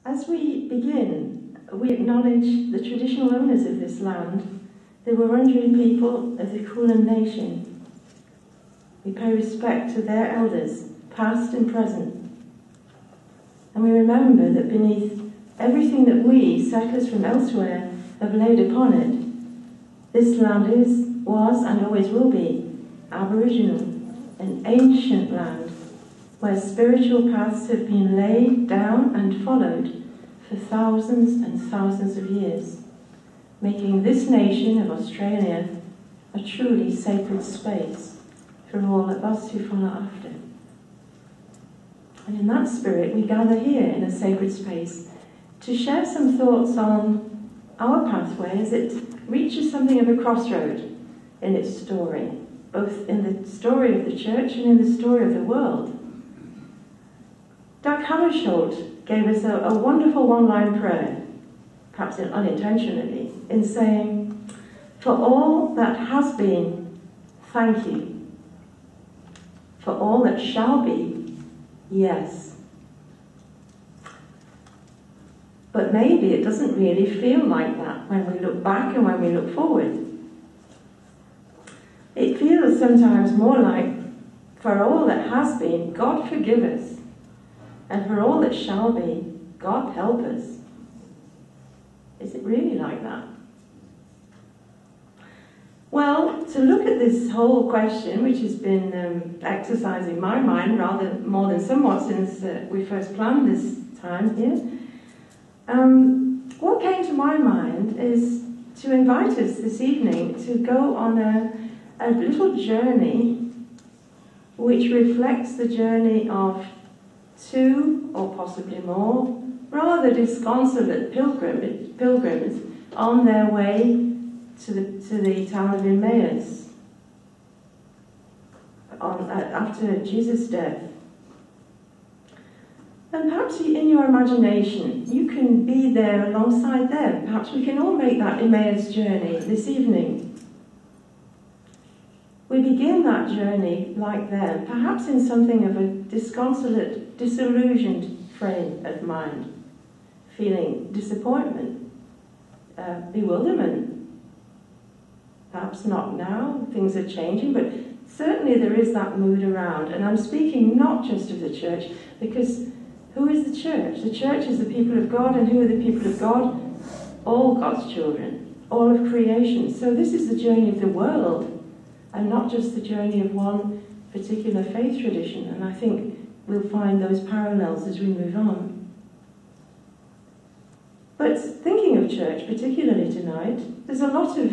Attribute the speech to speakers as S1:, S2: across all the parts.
S1: As we begin, we acknowledge the traditional owners of this land, the Wurundjeri people of the Kulin Nation. We pay respect to their elders, past and present. And we remember that beneath everything that we, settlers from elsewhere, have laid upon it, this land was and always will be Aboriginal, an ancient land where spiritual paths have been laid down and followed for thousands and thousands of years, making this nation of Australia a truly sacred space for all of us who follow after. And in that spirit, we gather here in a sacred space to share some thoughts on our pathway as it reaches something of a crossroad in its story, both in the story of the church and in the story of the world. Doug Hammarskjöld gave us a wonderful one-line prayer, perhaps unintentionally, in saying, "For all that has been, thank you. For all that shall be, yes." But maybe it doesn't really feel like that when we look back and when we look forward. It feels sometimes more like, for all that has been, God forgive us. And for all that shall be, God help us. Is it really like that? Well, to look at this whole question, which has been exercising my mind rather more than somewhat since we first planned this time here, what came to my mind is to invite us this evening to go on a little journey which reflects the journey of two, or possibly more, rather disconsolate pilgrims on their way to the town of Emmaus after Jesus' death. And perhaps in your imagination, you can be there alongside them. Perhaps we can all make that Emmaus journey this evening. We begin that journey like them, perhaps in something of a disconsolate, disillusioned frame of mind, feeling disappointment, bewilderment. Perhaps not now, things are changing, but certainly there is that mood around. And I'm speaking not just of the church, because who is the church? The church is the people of God, and who are the people of God? All God's children, all of creation. So this is the journey of the world, and not just the journey of one particular faith tradition. And I think we'll find those parallels as we move on. But thinking of church, particularly tonight, there's a lot of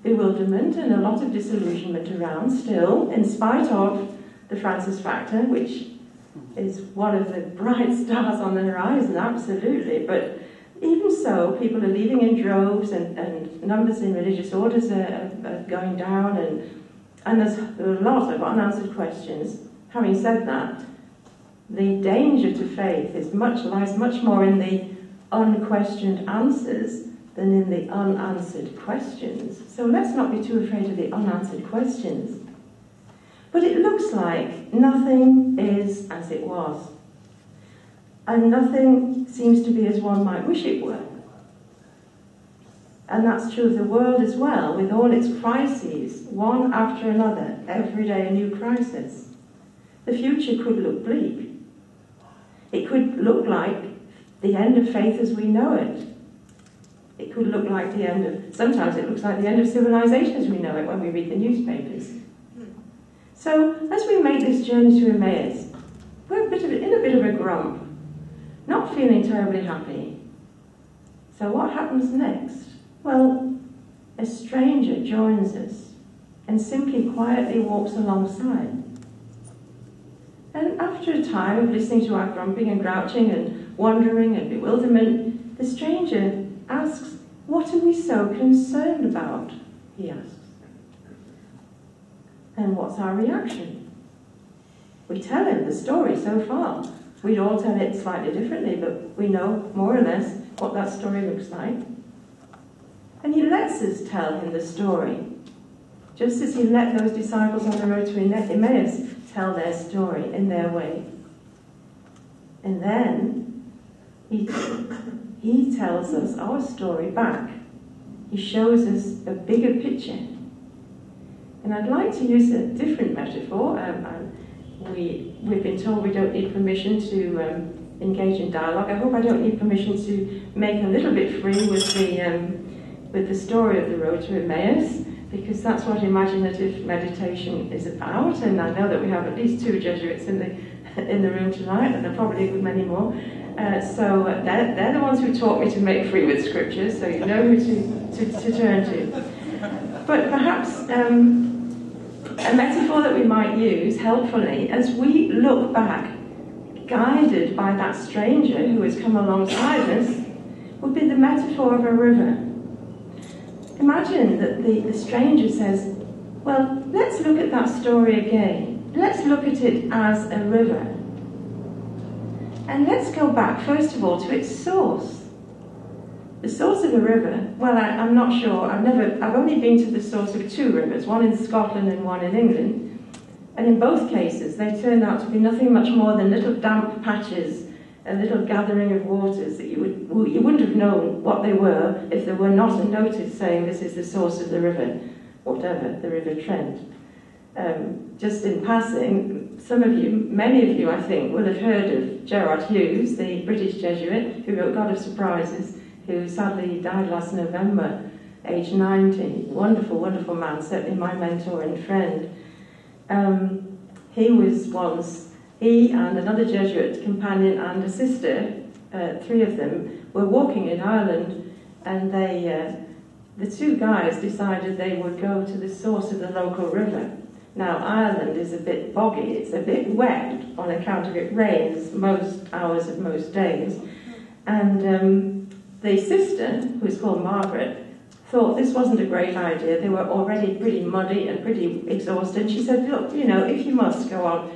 S1: bewilderment and a lot of disillusionment around still, in spite of the Francis factor, which is one of the bright stars on the horizon, absolutely. But even so, people are leaving in droves, and numbers in religious orders are going down, and there's a lot of unanswered questions. Having said that, the danger to faith lies much more in the unquestioned answers than in the unanswered questions. So let's not be too afraid of the unanswered questions. But it looks like nothing is as it was. And nothing seems to be as one might wish it were. And that's true of the world as well, with all its crises, one after another, every day a new crisis. The future could look bleak. It could look like the end of faith as we know it. It could look like the end of, sometimes it looks like the end of civilization as we know it when we read the newspapers. So, as we make this journey to Emmaus, we're in a bit of a grump, not feeling terribly happy. So what happens next? Well, a stranger joins us and simply quietly walks alongside. And after a time of listening to our grumping and grouching and wondering and bewilderment, the stranger asks, "What are we so concerned about?" he asks. And what's our reaction? We tell him the story so far. We'd all tell it slightly differently, but we know more or less what that story looks like. And he lets us tell him the story, just as he let those disciples on the road to Emmaus tell their story in their way. And then He tells us our story back. He shows us a bigger picture. And I'd like to use a different metaphor. We've been told we don't need permission to engage in dialogue. I hope I don't need permission to make a little bit free with the story of the road to Emmaus, because that's what imaginative meditation is about. And I know that we have at least 2 Jesuits in the room tonight, and there are probably a good many more. So they're the ones who taught me to make free with scriptures, so you know who to turn to. But perhaps a metaphor that we might use helpfully as we look back, guided by that stranger who has come alongside us, would be the metaphor of a river. Imagine that the stranger says, well, let's look at that story again. Let's look at it as a river. And let's go back, first of all, to its source. The source of a river, well, I'm not sure. I've only been to the source of 2 rivers, one in Scotland and one in England. And in both cases, they turned out to be nothing much more than little damp patches, a little gathering of waters that you wouldn't have known what they were if there were not a notice saying this is the source of the river, whatever, the River Trent. Just in passing, some of you, many of you I think, will have heard of Gerard Hughes, the British Jesuit who wrote God of Surprises, who sadly died last November, aged 90. Wonderful, wonderful man, certainly my mentor and friend. He and another Jesuit companion and a sister, 3 of them, were walking in Ireland, and the 2 guys decided they would go to the source of the local river. Now, Ireland is a bit boggy, it's a bit wet on account of it rains most hours of most days. And the sister, who is called Margaret, thought this wasn't a great idea. They were already pretty muddy and pretty exhausted. She said, look, if you must go on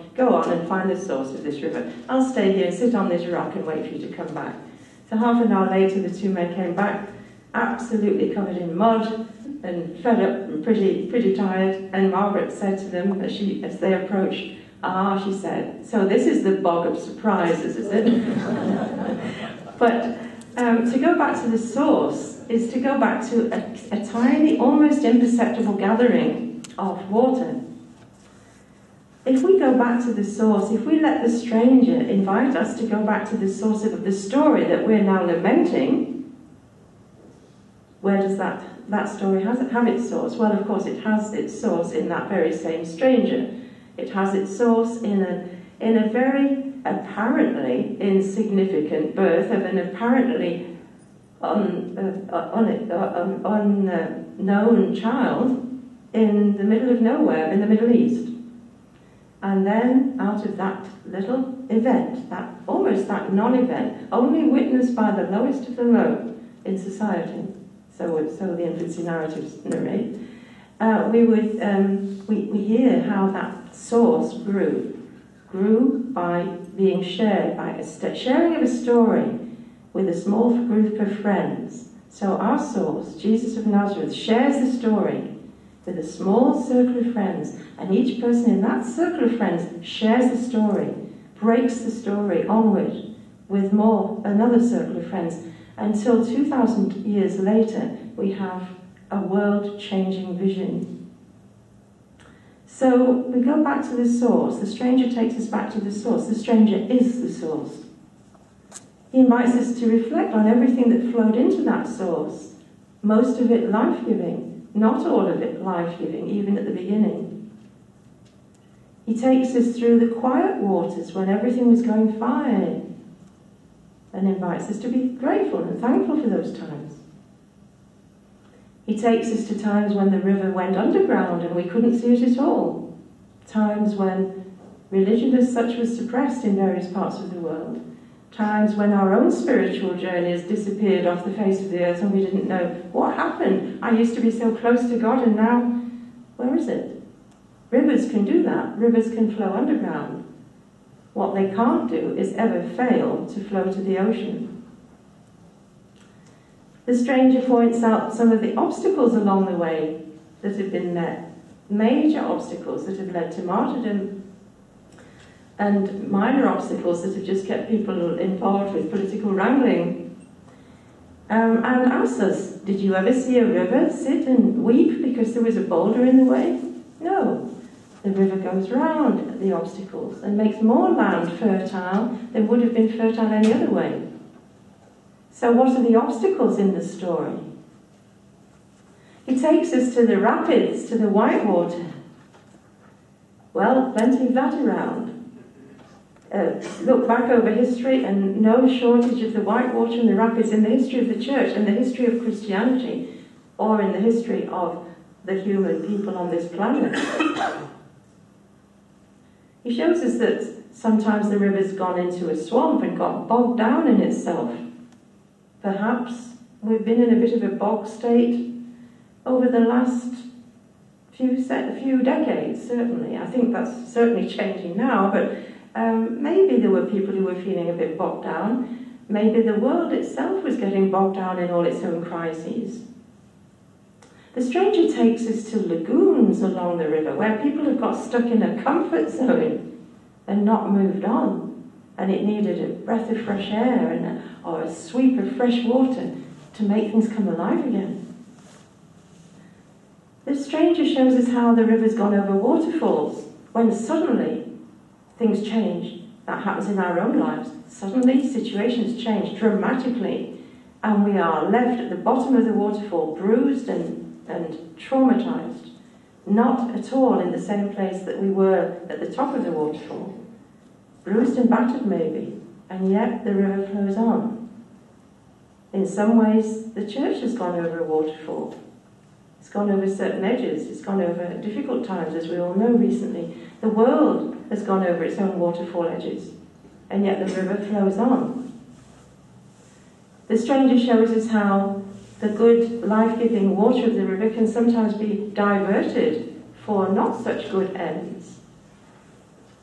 S1: and find the source of this river. I'll stay here and sit on this rock and wait for you to come back. So half an hour later, the 2 men came back, absolutely covered in mud and fed up and pretty tired. And Margaret said to them as they approached, she said, so this is the bog of surprises, is it? But to go back to the source is to go back to a tiny, almost imperceptible gathering of water. If we go back to the source, if we let the stranger invite us to go back to the source of the story that we're now lamenting, where does that story have its source? Well, of course, it has its source in that very same stranger. It has its source in a very apparently insignificant birth of an apparently unknown child in the middle of nowhere in the Middle East. And then out of that little event, almost that non-event, only witnessed by the lowest of the low in society, so the infancy narratives narrate, we hear how that source grew by being shared, by sharing of a story with a small group of friends. So our source, Jesus of Nazareth, shares the story with a small circle of friends, and each person in that circle of friends shares the story, breaks the story onward with another circle of friends, until 2,000 years later we have a world-changing vision. So we go back to the source. The stranger takes us back to the source. The stranger is the source. He invites us to reflect on everything that flowed into that source, most of it life-giving, not all of it life-giving, even at the beginning. He takes us through the quiet waters when everything was going fine, and invites us to be grateful and thankful for those times. He takes us to times when the river went underground and we couldn't see it at all, times when religion as such was suppressed in various parts of the world, times when our own spiritual journeys disappeared off the face of the earth and we didn't know what happened. I used to be so close to God, and now, where is it? Rivers can do that. Rivers can flow underground. What they can't do is ever fail to flow to the ocean. The stranger points out some of the obstacles along the way that have been met, major obstacles that have led to martyrdom. and minor obstacles that have just kept people involved with political wrangling. And asks us, did you ever see a river sit and weep because there was a boulder in the way? No. The river goes round the obstacles and makes more land fertile than would have been fertile any other way. So what are the obstacles in the story? He takes us to the rapids, to the whitewater. Well, plenty of that around. Look back over history and no shortage of the whitewater and the rapids in the history of the church and the history of Christianity, or in the history of the human people on this planet. He shows us that sometimes the river's gone into a swamp and got bogged down in itself. Perhaps we've been in a bit of a bog state over the last few decades, certainly. I think that's certainly changing now, but maybe there were people who were feeling a bit bogged down. Maybe the world itself was getting bogged down in all its own crises. The stranger takes us to lagoons along the river where people have got stuck in a comfort zone and not moved on, and it needed a breath of fresh air or a sweep of fresh water to make things come alive again. The stranger shows us how the river's gone over waterfalls when suddenly things change. That happens in our own lives. Suddenly situations change dramatically and we are left at the bottom of the waterfall, bruised and traumatized, not at all in the same place that we were at the top of the waterfall. Bruised and battered maybe, and yet the river flows on. In some ways, the church has gone over a waterfall. It's gone over certain edges. It's gone over difficult times, as we all know recently. The world has gone over its own waterfall edges, and yet the river flows on. The stranger shows us how the good, life-giving water of the river can sometimes be diverted for not such good ends.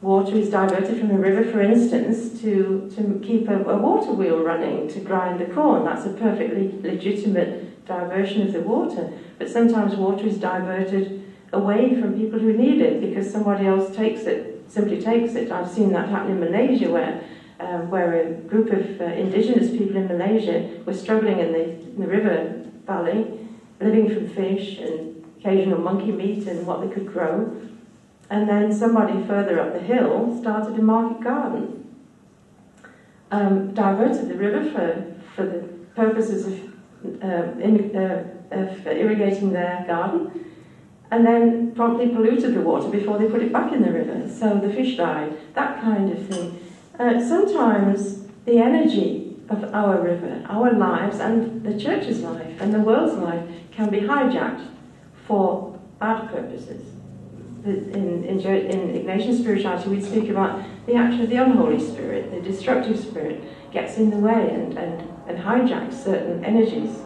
S1: Water is diverted from a river, for instance, to keep a water wheel running, to grind the corn. That's a perfectly legitimate diversion of the water. But sometimes water is diverted away from people who need it because somebody else simply takes it. I've seen that happen in Malaysia where a group of indigenous people in Malaysia were struggling in the river valley, living from fish and occasional monkey meat and what they could grow. And then somebody further up the hill started a market garden, diverted the river for the purposes of irrigating their garden, and then promptly polluted the water before they put it back in the river. So the fish died, that kind of thing. Sometimes the energy of our river, our lives, and the church's life, and the world's life can be hijacked for bad purposes. In Ignatian spirituality, we speak about the action of the unholy spirit, the destructive spirit, gets in the way and hijacks certain energies.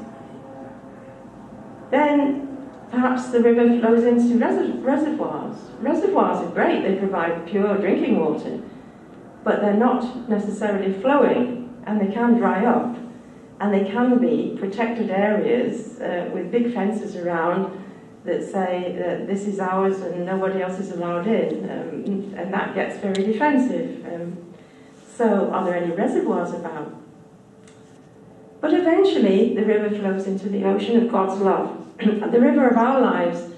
S1: Then perhaps the river flows into reservoirs. Reservoirs are great, they provide pure drinking water, but they're not necessarily flowing, and they can dry up, and they can be protected areas with big fences around that say that this is ours and nobody else is allowed in, and that gets very defensive. So are there any reservoirs about? But eventually the river flows into the ocean of God's love. The river of our lives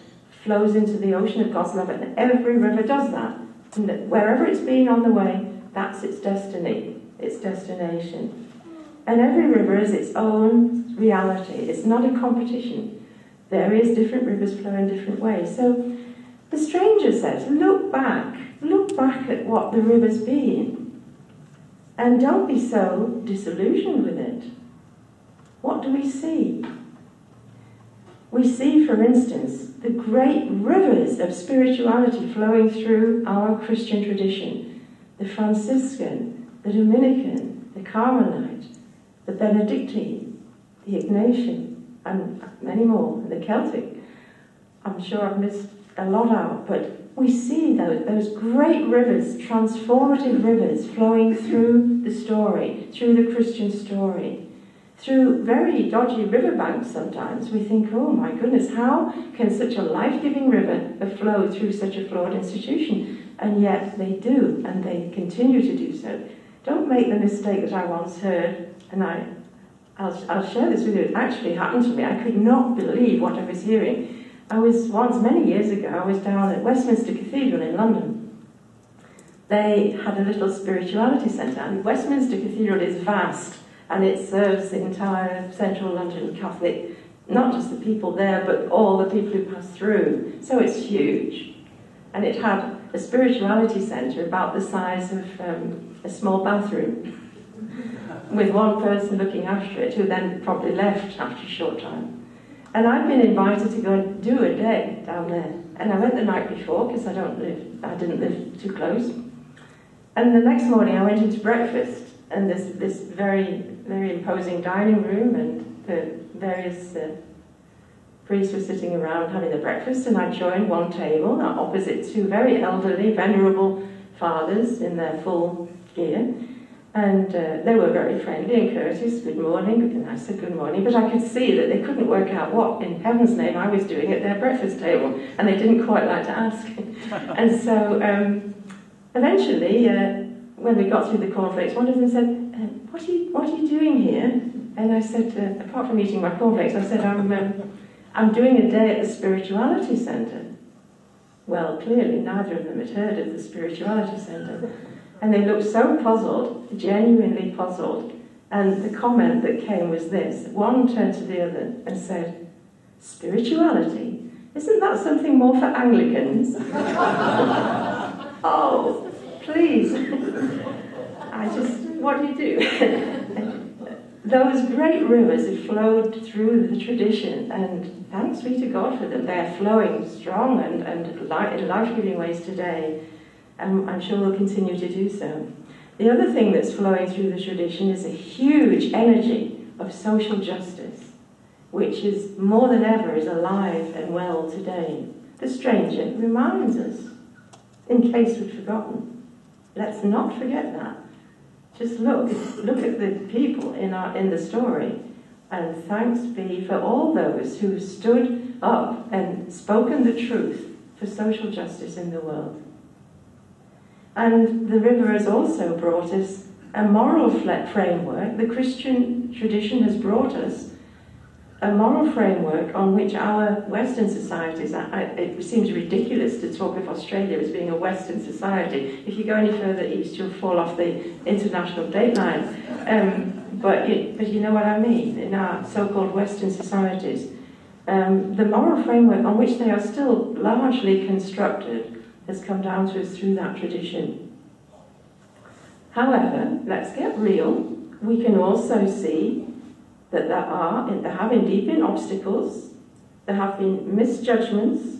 S1: flows into the ocean of God's love, and every river does that. And wherever it's been on the way, that's its destiny, its destination. And every river is its own reality. It's not a competition. Various different rivers flow in different ways. So the stranger says, look back at what the river's been, and don't be so disillusioned with it. What do we see? We see, for instance, the great rivers of spirituality flowing through our Christian tradition. The Franciscan, the Dominican, the Carmelite, the Benedictine, the Ignatian, and many more, the Celtic. I'm sure I've missed a lot out, but we see those great rivers, transformative rivers, flowing through the story, through the Christian story. Through very dodgy riverbanks sometimes, we think, oh my goodness, how can such a life-giving river have flowed through such a flawed institution? and yet they do, and they continue to do so. Don't make the mistake that I once heard, and I'll share this with you. It actually happened to me. I could not believe what I was hearing. I was once, many years ago, I was down at Westminster Cathedral in London. They had a little spirituality centre, and Westminster Cathedral is vast, and it serves the entire central London Catholic, not just the people there, but all the people who pass through. So it's huge. And it had a spirituality centre about the size of a small bathroom, with one person looking after it, who then probably left after a short time. And I'd been invited to go and do a day down there. And I went the night before, because I didn't live too close. And the next morning I went into breakfast, and this very, very imposing dining room, and the various priests were sitting around having their breakfast, and I joined one table opposite two very elderly, venerable fathers in their full gear. And they were very friendly and courteous. Good morning. And I said good morning, but I could see that they couldn't work out what in heaven's name I was doing at their breakfast table, and they didn't quite like to ask. And so eventually, when we got through the cornflakes, one of them said, what are you doing here? And I said, apart from eating my cornflakes, I said, I'm doing a day at the Spirituality Centre. Well, clearly neither of them had heard of the Spirituality Centre. And they looked so puzzled, genuinely puzzled. And the comment that came was this. One turned to the other and said, spirituality? Isn't that something more for Anglicans? Oh, please. What do you do? Those great rivers have flowed through the tradition, and thanks be to God for them. They're flowing strong and in life-giving ways today. I'm sure we'll continue to do so. The other thing that's flowing through the tradition is a huge energy of social justice, which is more than ever is alive and well today. The stranger reminds us, in case we've forgotten. Let's not forget that. Just look at the people in the story, and thanks be for all those who stood up and spoken the truth for social justice in the world. And the river has also brought us a moral framework. The Christian tradition has brought us a moral framework on which our Western societies, it seems ridiculous to talk of Australia as being a Western society. If you go any further east, you'll fall off the international date line. But you know what I mean, in our so-called Western societies. The moral framework on which they are still largely constructed has come down to us through that tradition. However, let's get real. We can also see that there have indeed been obstacles, there have been misjudgments,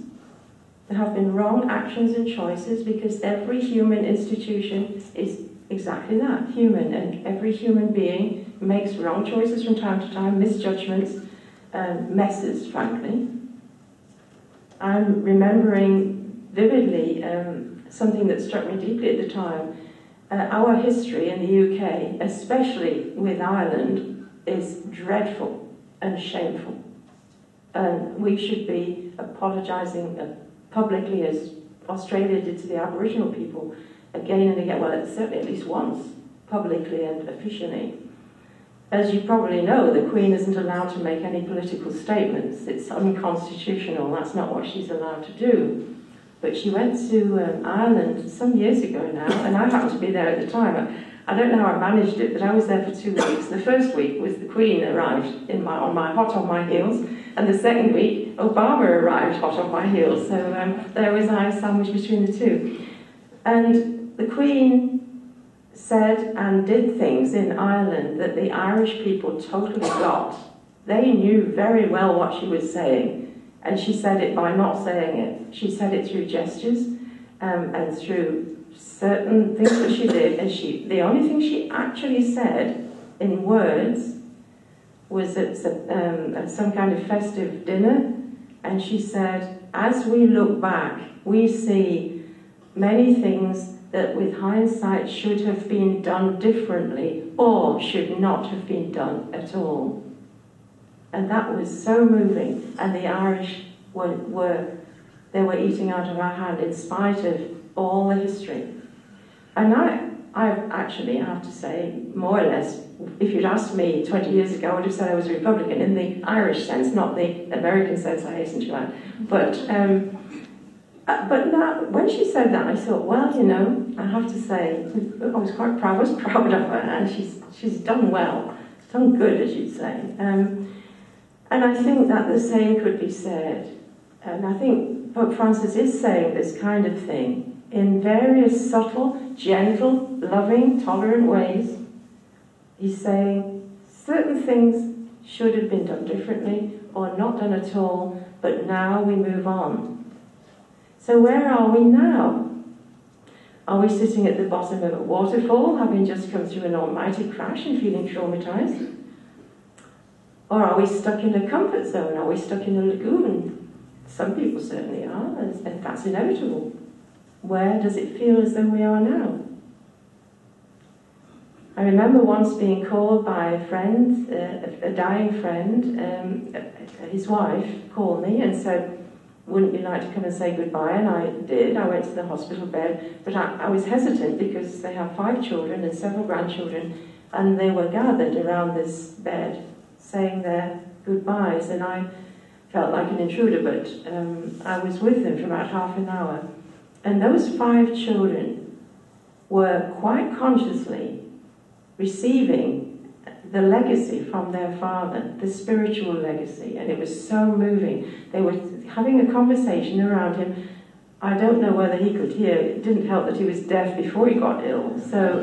S1: there have been wrong actions and choices, because every human institution is exactly that, human, and every human being makes wrong choices from time to time, misjudgments, messes, frankly. I'm remembering vividly something that struck me deeply at the time. Our history in the UK, especially with Ireland, is dreadful and shameful. And we should be apologising publicly, as Australia did to the Aboriginal people, again and again, well, certainly at least once, publicly and officially. As you probably know, the Queen isn't allowed to make any political statements. It's unconstitutional. That's not what she's allowed to do. But she went to Ireland some years ago now, and I happened to be there at the time. I don't know how I managed it, but I was there for 2 weeks. The first week was the Queen arrived hot on my heels, and the second week Obama arrived hot on my heels. So there was I sandwiched between the two. And the Queen said and did things in Ireland that the Irish people totally got. They knew very well what she was saying. And she said it by not saying it. She said it through gestures and through certain things that she did. And the only thing she actually said in words was at some kind of festive dinner. And she said, as we look back, we see many things that with hindsight should have been done differently or should not have been done at all. And that was so moving, and the Irish were eating out of our hand in spite of all the history. And I have to say, more or less, if you'd asked me 20 years ago, I would have said I was a Republican in the Irish sense, not the American sense, I hasten to add. But now, when she said that, I thought, well, you know, I have to say, I was quite proud. I was proud of her, and she's done well, done good, as you'd say. And I think that the same could be said. And I think Pope Francis is saying this kind of thing in various subtle, gentle, loving, tolerant ways. He's saying certain things should have been done differently or not done at all, but now we move on. So where are we now? Are we sitting at the bottom of a waterfall, having just come through an almighty crash and feeling traumatized? Or are we stuck in a comfort zone? Are we stuck in a lagoon? Some people certainly are, and that's inevitable. Where does it feel as though we are now? I remember once being called by a friend, a dying friend, his wife called me and said, wouldn't you like to come and say goodbye? And I did. I went to the hospital bed, but I was hesitant because they have 5 children and several grandchildren, and they were gathered around this bed saying their goodbyes, and I felt like an intruder, but I was with them for about half an hour. And those 5 children were quite consciously receiving the legacy from their father, the spiritual legacy, and it was so moving. They were having a conversation around him. I don't know whether he could hear. It didn't help that he was deaf before he got ill. So,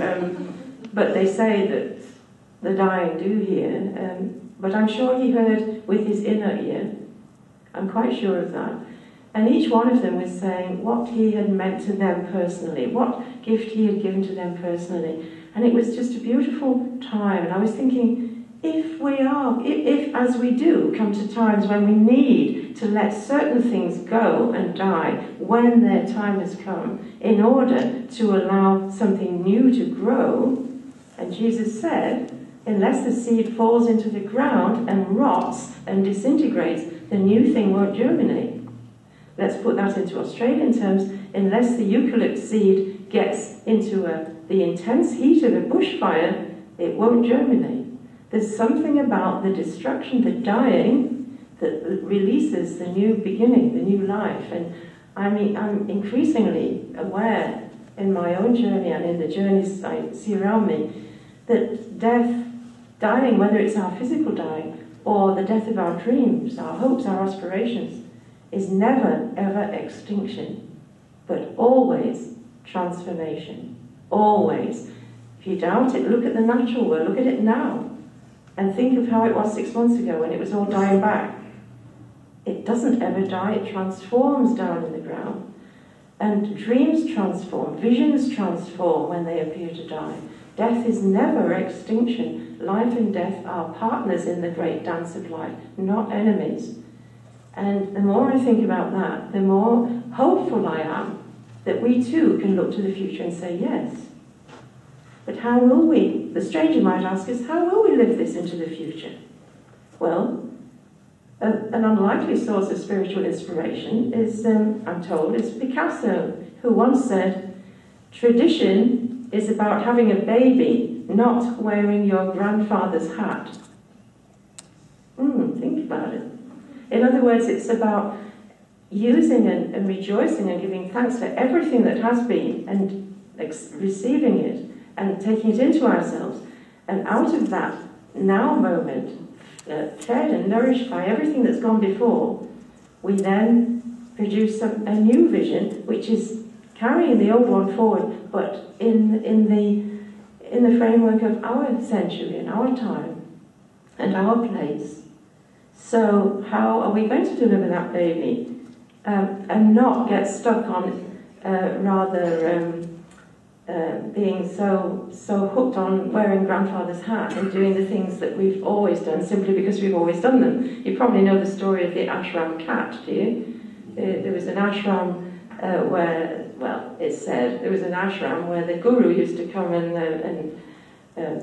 S1: but they say that the dying do hear. But I'm sure he heard with his inner ear. I'm quite sure of that. And each one of them was saying what he had meant to them personally, what gift he had given to them personally. And it was just a beautiful time. And I was thinking, if as we do come to times when we need to let certain things go and die when their time has come, in order to allow something new to grow, and Jesus said, unless the seed falls into the ground and rots and disintegrates, the new thing won't germinate. Let's put that into Australian terms. Unless the eucalypt seed gets into the intense heat of a bushfire, it won't germinate. There's something about the destruction, the dying, that releases the new beginning, the new life. And I'm increasingly aware in my own journey and in the journeys I see around me that death, dying, whether it's our physical dying or the death of our dreams, our hopes, our aspirations, is never, ever extinction, but always transformation. Always. If you doubt it, look at the natural world, look at it now, and think of how it was 6 months ago when it was all dying back. It doesn't ever die, it transforms down in the ground. And dreams transform, visions transform when they appear to die. Death is never extinction. Life and death are partners in the great dance of life, not enemies. And the more I think about that, the more hopeful I am that we too can look to the future and say yes. But how will we? The stranger might ask us, how will we live this into the future? Well, an unlikely source of spiritual inspiration is, I'm told, is Picasso, who once said, tradition is about having a baby, not wearing your grandfather's hat. Think about it. In other words, it's about using and rejoicing and giving thanks for everything that has been and receiving it and taking it into ourselves. And out of that now moment, fed and nourished by everything that's gone before, we then produce a new vision, which is carrying the old one forward, but in the framework of our century and our time and our place. So how are we going to deliver that baby and not get stuck on being so hooked on wearing grandfather's hat and doing the things that we've always done simply because we've always done them? You probably know the story of the ashram cat, do you? There was an ashram where, well, it's said, there was an ashram where the guru used to come and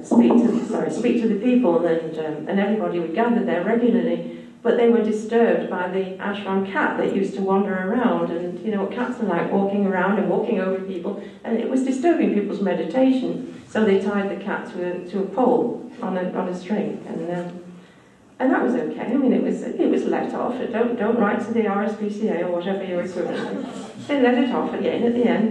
S1: speak to the people, and everybody would gather there regularly. but they were disturbed by the ashram cat that used to wander around, and you know what cats are like, walking around and walking over people, and it was disturbing people's meditation. So they tied the cat to a pole on a string, and that was okay. I mean, it was let off. Don't write to the RSPCA or whatever your equivalent. They let it off again at the end,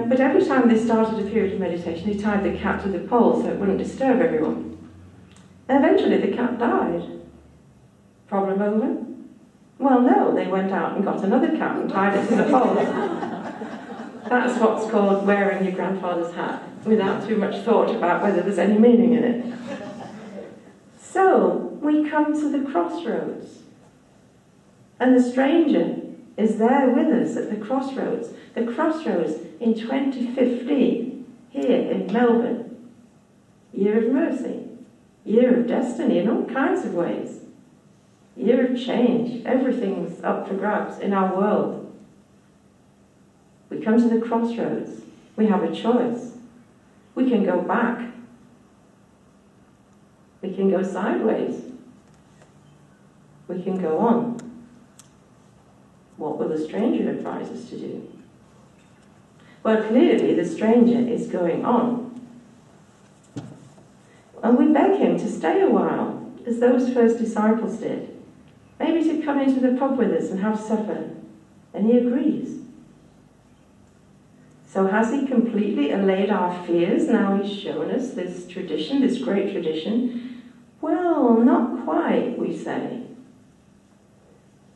S1: but every time they started a period of meditation, they tied the cat to the pole so it wouldn't disturb everyone. And eventually the cat died. Problem over? Well, no, they went out and got another cat and tied it to the pole. That's what's called wearing your grandfather's hat, without too much thought about whether there's any meaning in it. So, we come to the crossroads. And the stranger is there with us at the crossroads. The crossroads in 2015, here in Melbourne. Year of mercy. Year of destiny in all kinds of ways. Year of change. Everything's up for grabs in our world. We come to the crossroads. We have a choice. We can go back. We can go sideways. We can go on. What will the stranger advise us to do? Well, clearly the stranger is going on. And we beg him to stay a while, as those first disciples did. Maybe to come into the pub with us and have supper. And he agrees. So has he completely allayed our fears? Now he's shown us this tradition, this great tradition. Well, not quite, we say.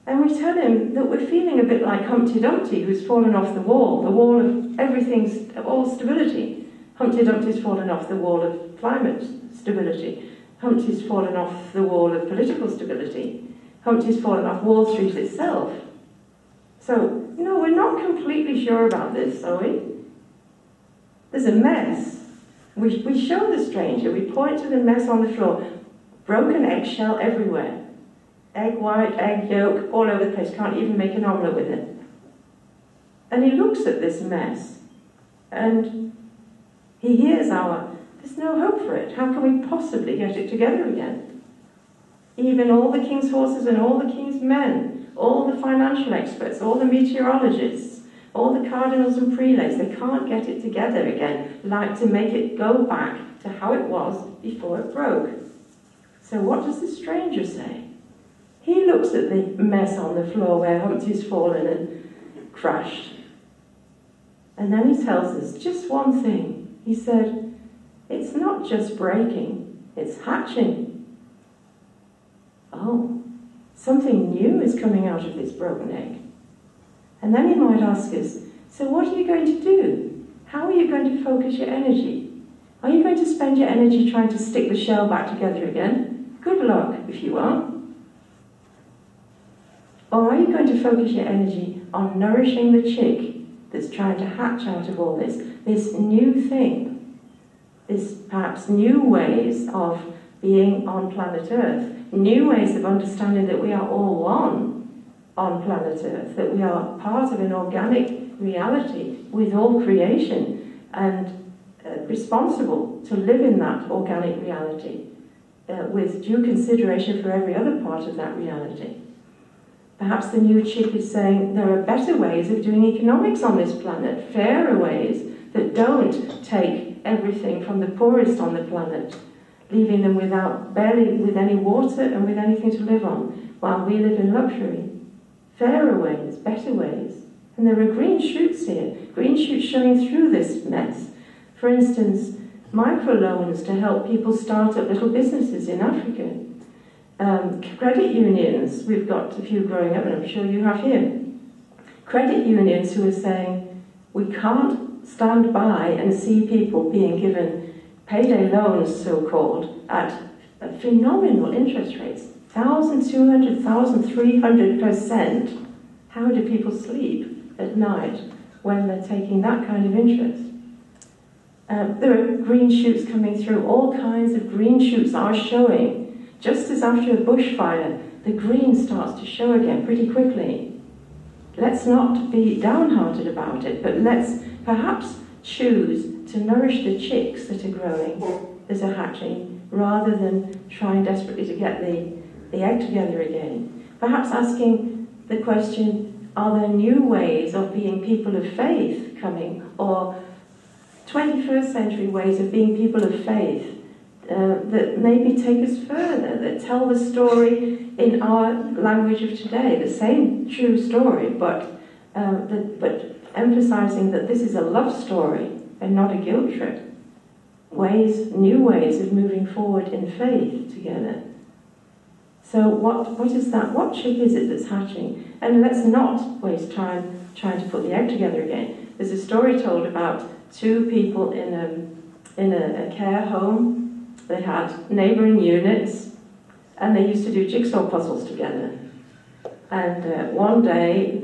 S1: And we tell him that we're feeling a bit like Humpty Dumpty, who's fallen off the wall of everything's, of all stability. Humpty Dumpty's fallen off the wall of climate stability. Humpty's fallen off the wall of political stability. Humpty's fallen off Wall Street itself. So, no, we're not completely sure about this, are we? There's a mess. We show the stranger, we point to the mess on the floor. Broken eggshell everywhere. Egg white, egg yolk, all over the place. Can't even make an omelette with it. And he looks at this mess, and he hears there's no hope for it. How can we possibly get it together again? Even all the king's horses and all the king's men, all the financial experts, all the meteorologists, all the cardinals and prelates, they can't get it together again, like to make it go back to how it was before it broke. So what does the stranger say? He looks at the mess on the floor where Humpty's fallen and crashed. And then he tells us just one thing. He said, it's not just breaking, it's hatching. Oh, something new is coming out of this broken egg. And then he might ask us, so what are you going to do? How are you going to focus your energy? Are you going to spend your energy trying to stick the shell back together again? Good luck if you are. Or are you going to focus your energy on nourishing the chick that's trying to hatch out of all this new thing, this perhaps new ways of being on planet Earth, new ways of understanding that we are all one on planet Earth, that we are part of an organic reality with all creation and responsible to live in that organic reality with due consideration for every other part of that reality. Perhaps the new chick is saying there are better ways of doing economics on this planet, fairer ways that don't take everything from the poorest on the planet, leaving them barely with any water and with anything to live on, while we live in luxury. Fairer ways, better ways. And there are green shoots here, green shoots showing through this mess. For instance, microloans to help people start up little businesses in Africa. Credit unions, we've got a few growing up, and I'm sure you have here. Credit unions who are saying, we can't stand by and see people being given payday loans, so-called, at phenomenal interest rates, 1,200, 1,300%. How do people sleep at night when they're taking that kind of interest? There are green shoots coming through. All kinds of green shoots are showing. Just as after a bushfire, the green starts to show again pretty quickly. Let's not be downhearted about it, but let's perhaps choose to nourish the chicks that are growing, that are hatching, rather than trying desperately to get the egg together again. Perhaps asking the question, are there new ways of being people of faith coming, or 21st century ways of being people of faith that maybe take us further, that tell the story in our language of today, the same true story, but emphasizing that this is a love story and not a guilt trip. New ways of moving forward in faith together. So what is that? What chick is it that's hatching? And let's not waste time trying to put the egg together again. There's a story told about two people in a care home. They had neighbouring units, and they used to do jigsaw puzzles together. And one day,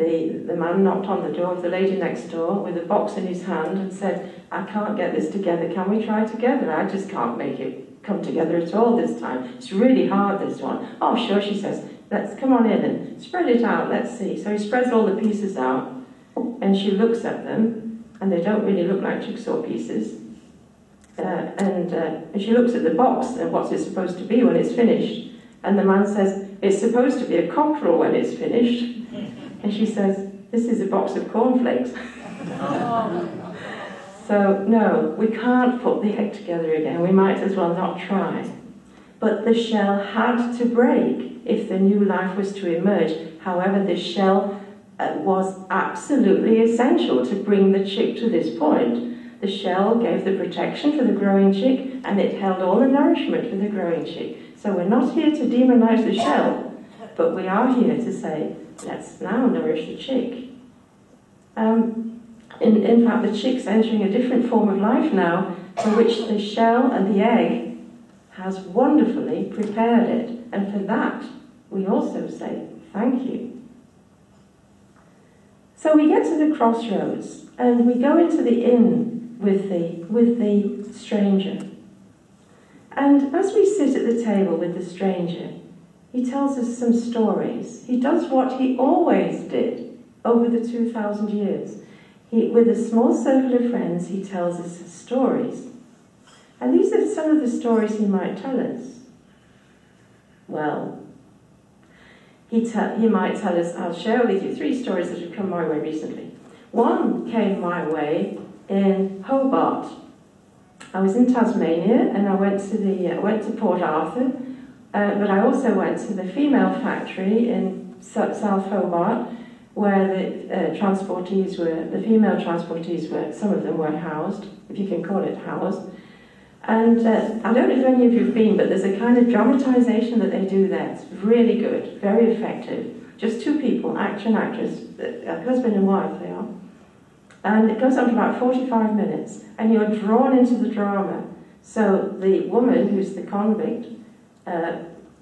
S1: the man knocked on the door of the lady next door with a box in his hand and said, "I can't get this together, can we try together? I just can't make it come together at all this time. It's really hard, this one." "Oh, sure," she says, "let's come on in and spread it out, let's see." So he spreads all the pieces out, and she looks at them, and they don't really look like jigsaw pieces. And she looks at the box, and what's it supposed to be when it's finished? And the man says, "It's supposed to be a cockerel when it's finished." And she says, "This is a box of cornflakes." So, no, we can't put the egg together again. We might as well not try. But the shell had to break if the new life was to emerge. However, the shell was absolutely essential to bring the chick to this point. The shell gave the protection for the growing chick, and it held all the nourishment for the growing chick. So we're not here to demonize the shell, but we are here to say, let's now nourish the chick. In fact, the chick's entering a different form of life now, for which the shell and the egg has wonderfully prepared it. And for that, we also say, thank you. So we get to the crossroads, and we go into the inn with the stranger. And as we sit at the table with the stranger, he tells us some stories. He does what he always did over the 2,000 years. With a small circle of friends, he tells us stories. And these are some of the stories he might tell us. Well, he might tell us, I'll share with you 3 stories that have come my way recently. One came my way in Hobart. I was in Tasmania, and I went to Port Arthur, but I also went to the female factory in South Hobart, where the female transportees were, some of them were housed, if you can call it housed. And I don't know if any of you have been, but there's a kind of dramatization that they do there. It's really good, very effective. Just 2 people, actor and actress, husband and wife they are. And it goes on for about 45 minutes, and you're drawn into the drama. So the woman, who's the convict,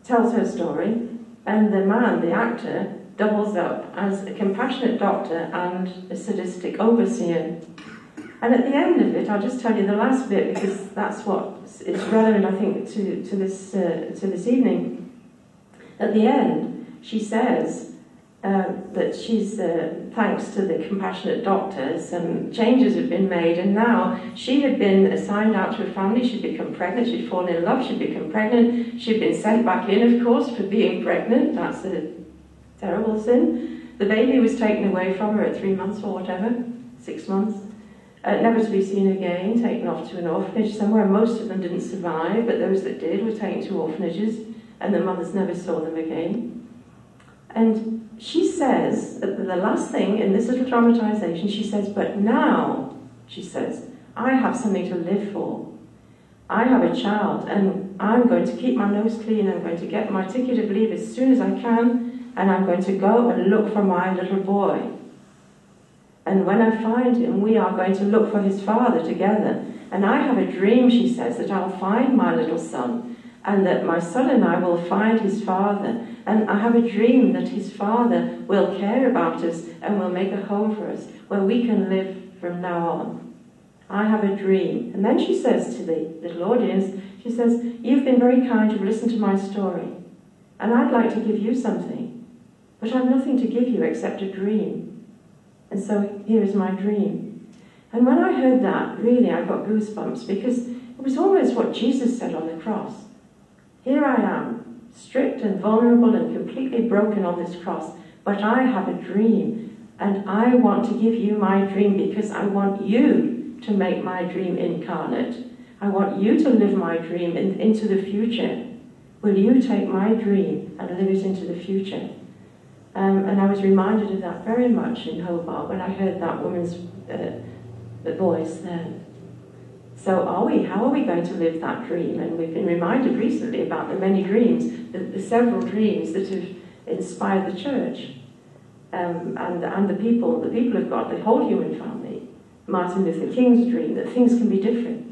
S1: tells her story, and the man, the actor, doubles up as a compassionate doctor and a sadistic overseer. And at the end of it, I'll just tell you the last bit, because that's what is relevant, I think, to this evening. At the end, she says that she's, thanks to the compassionate doctor, some changes have been made, and now she had been assigned out to a family. She'd become pregnant, she'd fallen in love, she'd become pregnant, she'd been sent back in, of course, for being pregnant. That's a terrible sin. The baby was taken away from her at 3 months or whatever, 6 months. Never to be seen again, taken off to an orphanage somewhere. Most of them didn't survive, but those that did were taken to orphanages, and the mothers never saw them again. And she says, the last thing in this little dramatization, she says, but now, she says, I have something to live for. I have a child, and I'm going to keep my nose clean. I'm going to get my ticket of leave as soon as I can, and I'm going to go and look for my little boy. And when I find him, we are going to look for his father together. And I have a dream, she says, that I'll find my little son, and that my son and I will find his father. And I have a dream that his father will care about us and will make a home for us where we can live from now on. I have a dream. And then she says to the little audience, she says, you've been very kind, you've listened to my story, and I'd like to give you something, but I've nothing to give you except a dream. And so here is my dream. And when I heard that, really I got goosebumps, because it was almost what Jesus said on the cross. Here I am, stripped and vulnerable and completely broken on this cross. But I have a dream, and I want to give you my dream because I want you to make my dream incarnate. I want you to live my dream into the future. Will you take my dream and live it into the future? And I was reminded of that very much in Hobart when I heard that woman's voice then. So how are we going to live that dream? And we've been reminded recently about the many dreams, the several dreams that have inspired the church and the people of God, the whole human family. Martin Luther King's dream that things can be different.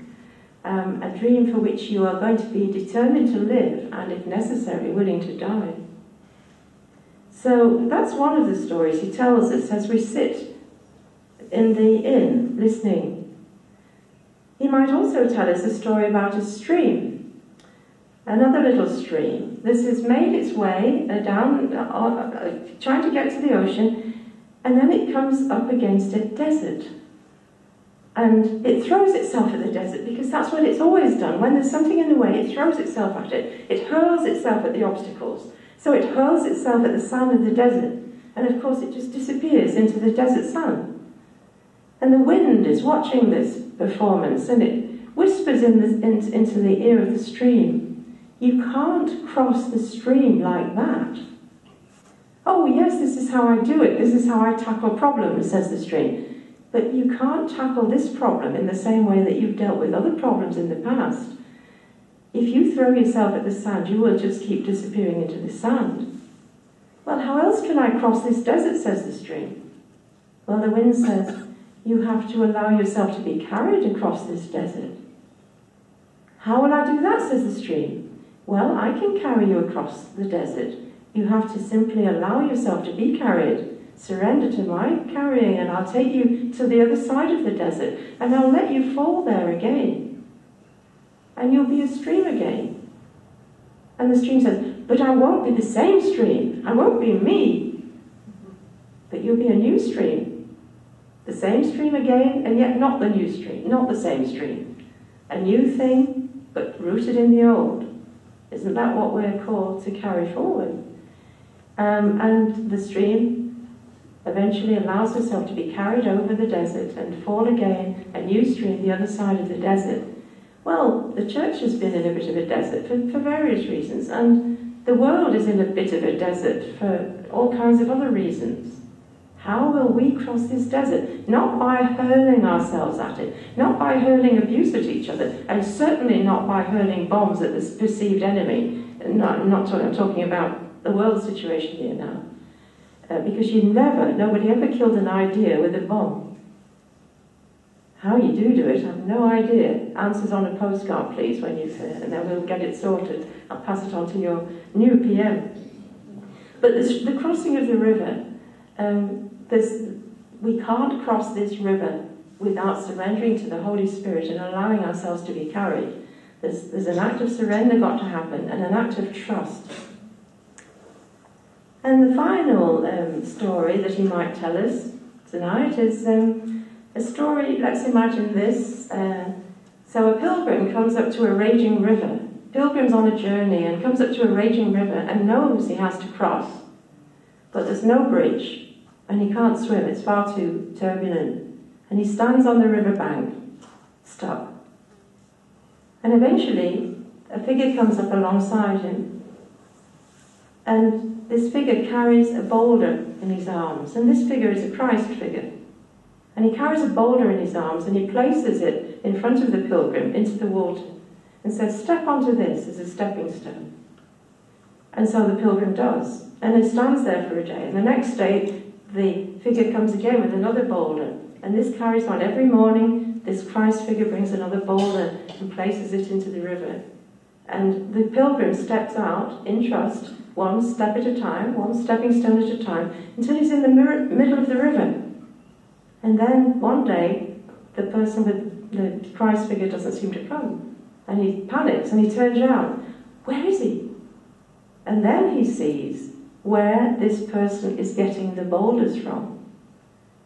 S1: A dream for which you are going to be determined to live and, if necessary, willing to die. So that's one of the stories he tells us as we sit in the inn listening. He might also tell us a story about a stream, another little stream. This has made its way down, trying to get to the ocean, and then it comes up against a desert. And it throws itself at the desert because that's what it's always done. When there's something in the way, it throws itself at it. It hurls itself at the obstacles. So it hurls itself at the sand of the desert. And of course it just disappears into the desert sand. And the wind is watching this performance, and it whispers into the ear of the stream, "You can't cross the stream like that." "Oh yes, this is how I do it. This is how I tackle problems," says the stream. "But you can't tackle this problem in the same way that you've dealt with other problems in the past. If you throw yourself at the sand, you will just keep disappearing into the sand." "Well, how else can I cross this desert?" says the stream. Well, the wind says, "You have to allow yourself to be carried across this desert." "How will I do that?" says the stream. "Well, I can carry you across the desert. You have to simply allow yourself to be carried. Surrender to my carrying, and I'll take you to the other side of the desert, and I'll let you fall there again. And you'll be a stream again." And the stream says, "But I won't be the same stream. I won't be me. But you'll be a new stream. The same stream again, and yet not the new stream, not the same stream. A new thing, but rooted in the old." Isn't that what we're called to carry forward? And the stream eventually allows herself to be carried over the desert and fall again, a new stream, the other side of the desert. Well, the church has been in a bit of a desert for various reasons, and the world is in a bit of a desert for all kinds of other reasons. How will we cross this desert? Not by hurling ourselves at it, not by hurling abuse at each other, and certainly not by hurling bombs at the perceived enemy. I'm talking about the world situation here now. Because nobody ever killed an idea with a bomb. How you do it, I have no idea. Answers on a postcard, please, when you say it, and then we'll get it sorted. I'll pass it on to your new PM. But the crossing of the river, we can't cross this river without surrendering to the Holy Spirit and allowing ourselves to be carried. There's an act of surrender got to happen, and an act of trust. And the final story that he might tell us tonight is a story. Let's imagine this. So a pilgrim comes up to a raging river. Pilgrim's on a journey and comes up to a raging river and knows he has to cross. But there's no bridge, and he can't swim. It's far too turbulent. And he stands on the riverbank, stuck. And eventually, a figure comes up alongside him. And this figure carries a boulder in his arms, and this figure is a Christ figure. And he carries a boulder in his arms, and he places it in front of the pilgrim into the water, and says, "Step onto this as a stepping stone." And so the pilgrim does, and he stands there for a day. And the next day, the figure comes again with another boulder, and this carries on. Every morning, this Christ figure brings another boulder and places it into the river. And the pilgrim steps out in trust, one step at a time, one stepping stone at a time, until he's in the middle of the river. And then one day, the person with the Christ figure doesn't seem to come. And he panics and he turns around. Where is he? And then he sees where this person is getting the boulders from.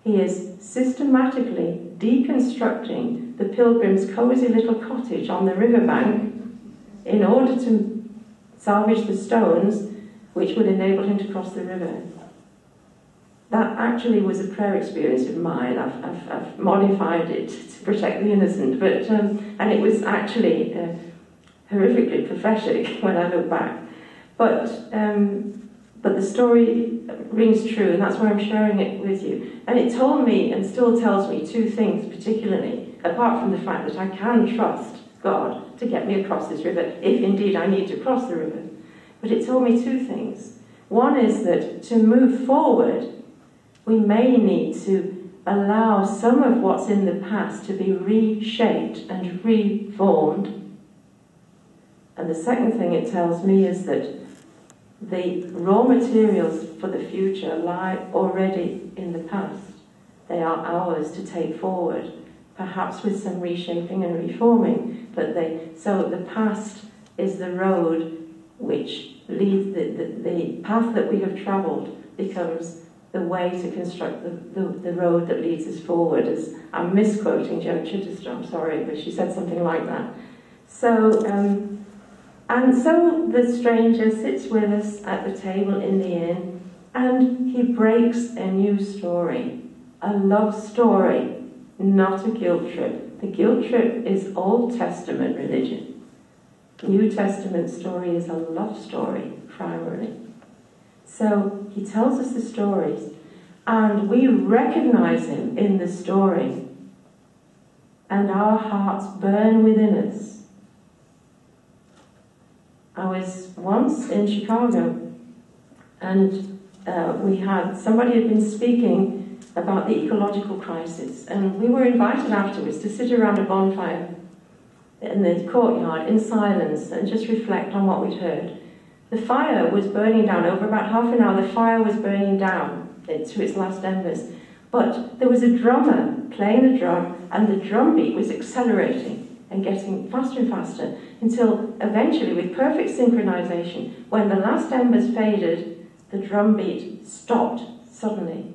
S1: He is systematically deconstructing the pilgrim's cosy little cottage on the riverbank in order to salvage the stones which would enable him to cross the river. That actually was a prayer experience of mine. I've modified it to protect the innocent, but and it was actually horrifically prophetic when I look back. But the story rings true, and that's why I'm sharing it with you. And it told me, and still tells me, two things particularly, apart from the fact that I can trust God to get me across this river, if indeed I need to cross the river. But it told me two things. One is that to move forward, we may need to allow some of what's in the past to be reshaped and reformed. And the second thing it tells me is that the raw materials for the future lie already in the past. They are ours to take forward, perhaps with some reshaping and reforming. So the past is the road which leads, the path that we have travelled becomes the way to construct the road that leads us forward. As I'm misquoting Joan Chittister, I'm sorry, but she said something like that. So, and so the stranger sits with us at the table in the inn, and he breaks a new story, a love story, not a guilt trip. The guilt trip is Old Testament religion. New Testament story is a love story, primarily. So he tells us the stories, and we recognize him in the story, and our hearts burn within us. I was once in Chicago, and somebody had been speaking about the ecological crisis, and we were invited afterwards to sit around a bonfire in the courtyard in silence and just reflect on what we'd heard. The fire was burning down. Over about half an hour, the fire was burning down to its last embers. But there was a drummer playing the drum, and the drum beat was accelerating and getting faster and faster, until eventually, with perfect synchronization, when the last embers faded, the drum beat stopped suddenly,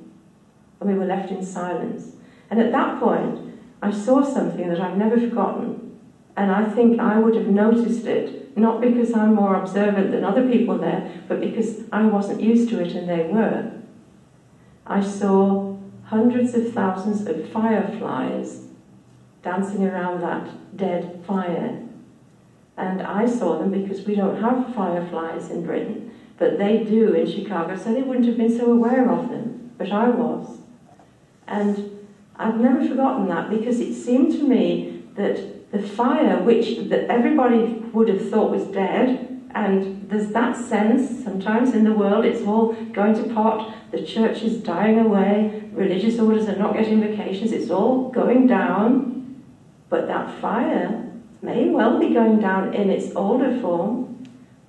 S1: and we were left in silence. And at that point, I saw something that I've never forgotten, and I think I would have noticed it, not because I'm more observant than other people there, but because I wasn't used to it and they were. I saw hundreds of thousands of fireflies dancing around that dead fire. And I saw them because we don't have fireflies in Britain, but they do in Chicago, so they wouldn't have been so aware of them, but I was. And I've never forgotten that, because it seemed to me that the fire, that everybody would have thought was dead, and there's that sense sometimes in the world, it's all going to pot, the church is dying away, religious orders are not getting vacations, it's all going down. But that fire may well be going down in its older form,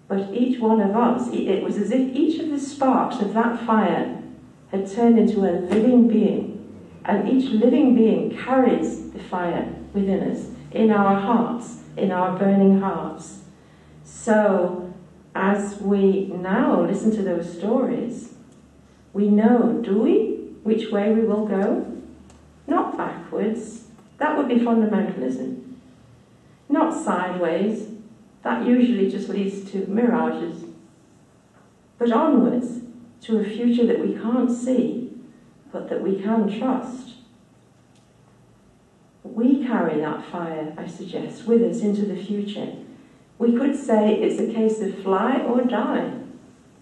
S1: but each one of us, it was as if each of the sparks of that fire had turned into a living being, and each living being carries the fire within us, in our hearts, in our burning hearts. So, as we now listen to those stories, we know, do we, which way we will go? Not backwards. That would be fundamentalism. Not sideways. That usually just leads to mirages. But onwards, to a future that we can't see, but that we can trust. We carry that fire, I suggest, with us into the future. We could say it's a case of fly or die.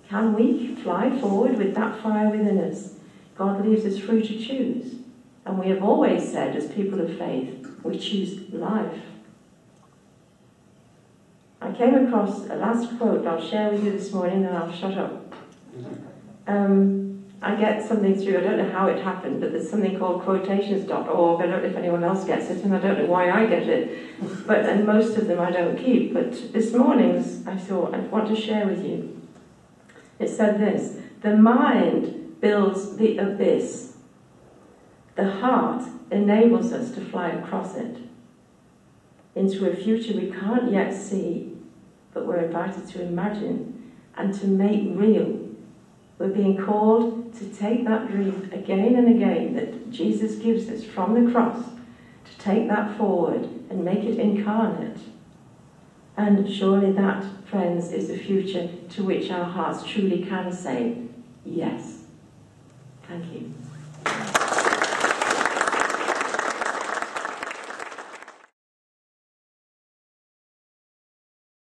S1: Can we fly forward with that fire within us? God leaves us free to choose. And we have always said, as people of faith, we choose life. I came across a last quote I'll share with you this morning, and I'll shut up. I get something through, I don't know how it happened, but there's something called quotations.org. I don't know if anyone else gets it, and I don't know why I get it. And most of them I don't keep. But this morning's, I thought I'd want to share with you. It said this: the mind builds the abyss. The heart enables us to fly across it into a future we can't yet see, but we're invited to imagine and to make real. We're being called to take that dream again and again that Jesus gives us from the cross, to take that forward and make it incarnate. And surely that, friends, is the future to which our hearts truly can say yes. Thank you.